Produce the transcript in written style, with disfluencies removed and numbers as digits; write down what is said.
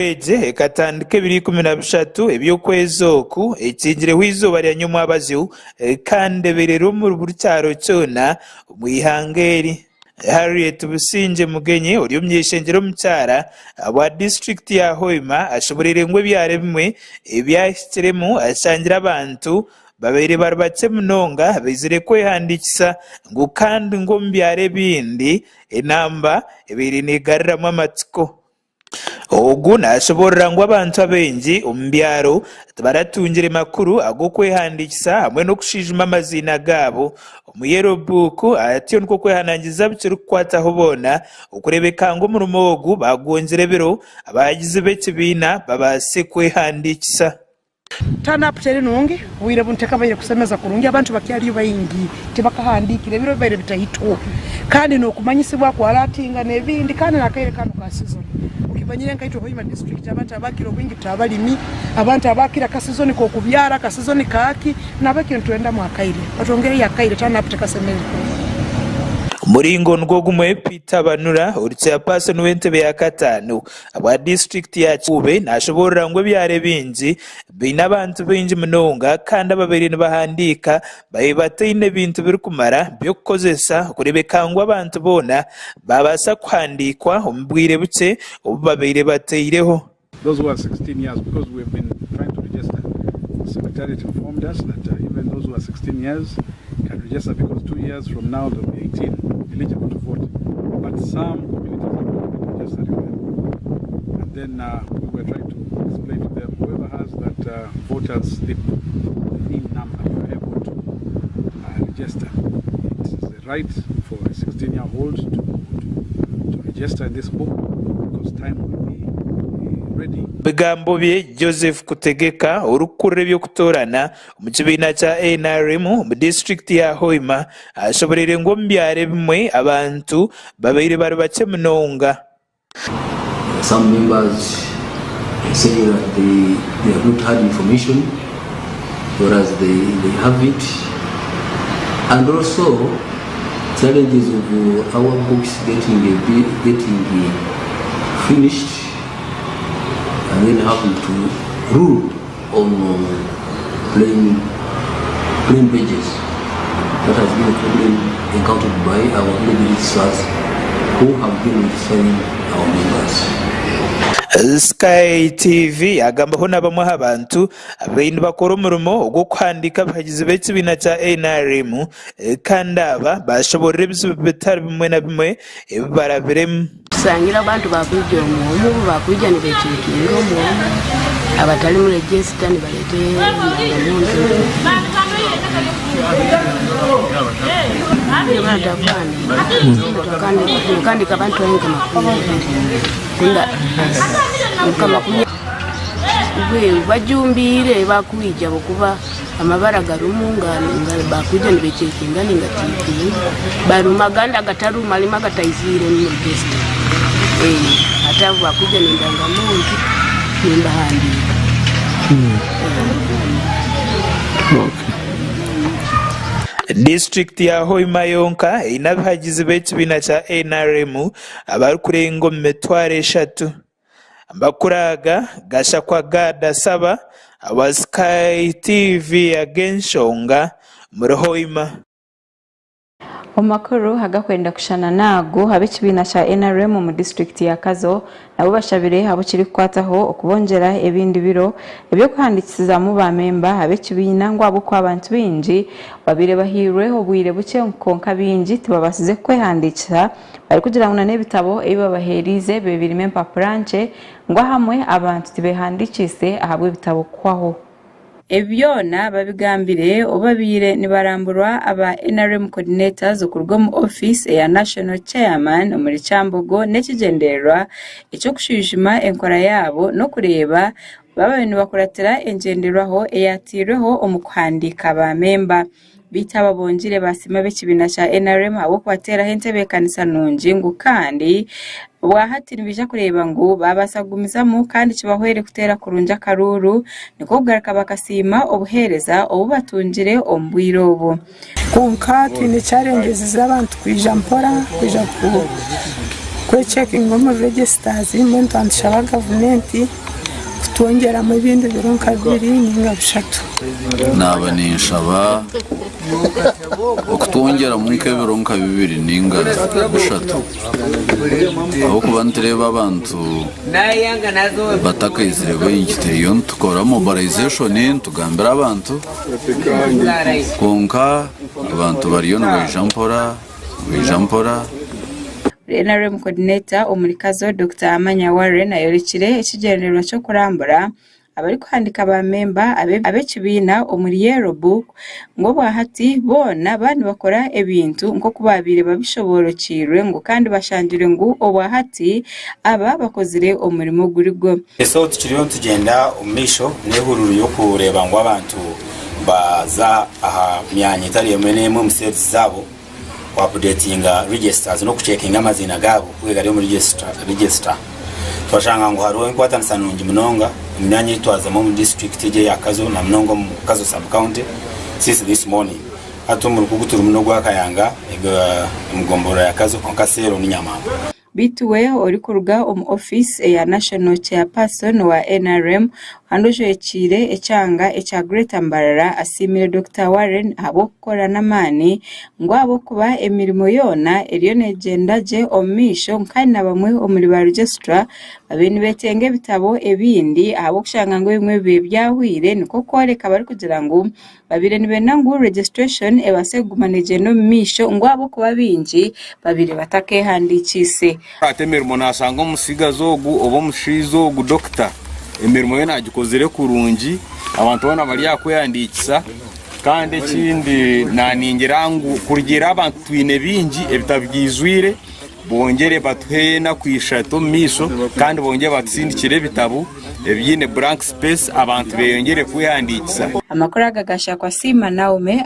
eje katandike 2013 ebyokwezi oku ekingireho izuba lya nyumwabaziu kandi berero mu burucyaro cyona mu ihangeri. Harriet Businje Mugenyi uri umyeshengero mucyara wa district ya Hoima ashoborere ngwe byare bimwe ebyahikiremo asangira abantu babere barbatse munonga bizire kwehandikisa ngo kandi ngo mbyare bindi enamba ebiri nigarramo amatsiko. Ogu nashoborera ngo abantu abengi umbyaro baratungire makuru ago kwehandikisa hamwe no kushijuma amazina gabo umuyero buku atiyo nko kwehanangiza bicyo kwataho bona ukurebeka ngo murumo ogu bagongere biro abagize bekibina babase kwehandikisa. Turn up tere nonge wire bunteka bayire kusemeza kurungi abantu bakyali bayingi tebakahandikire biro bayire bitahito kandi no kumanyisibwa kwa ratinga nebindi kandi nakaire kanu ka season ukibanyire nkaito Hoima district abantu abakiro wingi tabalimi abantu abakira ka season ko kubyara ka season kaki nabakiro twenda mwakaire batongere yakaire turn up tekasemeza Muringo ngogumwe Peter Banura urutse yapase n'uwentebe ya katanu aba district ya Kube nashoborera ngo byare binzi bina abantu binji munonga kandi ababiri bahandika bayibatine bintu biri kumara byo kukozesa kurebeka ngo abantu bona babasa kwandikwa umbwire buke ubabire bateireho. Those who are 16 years, because we have been trying to register, the Secretariat informed us that even those who are 16 years can register because 2 years from now they'll be 18, eligible to vote. But some communities have not been registering them. And then we were trying to explain to them, whoever has that voter's slip, the number, you are able to register. It is a right for a 16-year-old to register in this book because time will be ready. Bigambo bye Joseph Kutegeka urukure byo kutorana mu kibina cha NRM mu district ya Hoima ashoborere ngo mbyare bimwe abantu babiri bari bake munonga. Some members say that they have not had information whereas they have it, and also challenges of our books getting finished and then having to rule on plain pages. That has been a problem encountered by our legislators who have been registering our members. Sky TV agambaho nabamwe abantu abintu bakora umurumo ugo kwandika bagize betse bina cha NRM kandi aba bashoborera bizubetari bimwe na bimwe barabirem sangira abantu bakujya mu bakujyanira ikintu mu abatali mu register ni balete kandi kabantu wengi kunda kama we bajumbire bakuija bokuba amabara garumunga bakujyanira ikintu ngani ngatipi barumaganda gataruma lima gatayizire mu register atavu akuja nendanga mungi nimbahandika. District ya Hoima yonka inabihagize bekibina cha NRM abarukurengo metware 3 ambakuraga gasha kwa gada saba aba Sky TV agenshonga muri Hoima. Omakuru hagakwenda kushana nago habekibina cha NRM mu district ya Kazo nabo bashabire abo kiri kwataho okubongera ebindi biro ebyo kuhandikiza mu ba member habekibina ngo abo kwa bantu binji babire bahirwe obwire buke nkonka binji tibabasize kwehandikira bari kugira ngo n'ebitabo ebibabaherize bebiri member branche ngo hamwe abantu tibehandikise ahabwe bitabo kwaho. Ebyona babigambire obabire nibaramburwa aba NRM coordinators okurwa mu office ya National Chairman muri Chambogo nekigenderwa icyo kushijima enkora yabo no kureba baba bakuratira engenderwaho eyatireho omukuhandika ba member bitaba bongire basima bekibina cha NRM abo kwatera hentebe kanisa nungi ngo kandi wahatira bija kureba ngo babasagumizamo kandi kibahwere kutera kurunja karuru niko bwaraka bakasima obuhereza obubatungire ombwirobo kunkati ni challenges z'abantu kwija mpora kwija kwechekinga mu registers muntu andishaba gavumenti kutwongera mu bindi bironka bibiri ninga bishatu naba ninshaba okutwongera mu bironka bibiri ninga bishatu aho kuba ntireba abantu batakayizire bayigiteyo tukora mobilization tugambira abantu konka abantu bariyo bajampora NRM coordinator omulikazo Dr. Amanya Warren ayorekire ekigendererwa cyo kurambura abari kwandika ba member abekibiina omuri Yellow Book ngo bwahati bona bandi bakora ebintu nko kubabire babishoborokirwe ngo kandi bashangire ngo obwahati aba bakozire omurimo gurigo so tukiriyo tugenda omumisho nehururu yo kureba ngo abantu baza aha myanya itari yemene mu sets zabo updatinga registers no kucheckinga amazina gabo kwegari mu register twashanga ngo hariho importance nungi munonga imyanya itwaza mu district je yakazo na mnongo mu kazo sub county since this morning atumuru kuguturu munogo akayanga mugombora yakazo konkasero ni nyamamba bituwe ori kuruga office ya national chairperson wa NRM andoje ekire ekyanga ekya Greater Mbarara asimire Dr. Warren abokora namani ngo abokuba emirimo yona eriyo negenda je omisho kandi nabamwe omuri ba registrar abeni betenge bitabo ebindi abokushanga ngo bimwe byahwire niko koreka bari kugira ngo babire nibena ngo registration ebasegumanije no misho ngo abokuba bingi babire batakehandikise atemirimo nasanga umusigazo obo mushizo ogu doctor emirimo ye nagikozere kurungi abantu bana bari yakweyandikisa kandi ekindi naningirangu kurgira abantu twine bingi ebitabwizwire bongere batuhe na kwishatu miso kandi bongere batsindikire ebitabu ebyine blank space abantu beyongere kweyandikisa amakuru agagasha kwa Sima Naume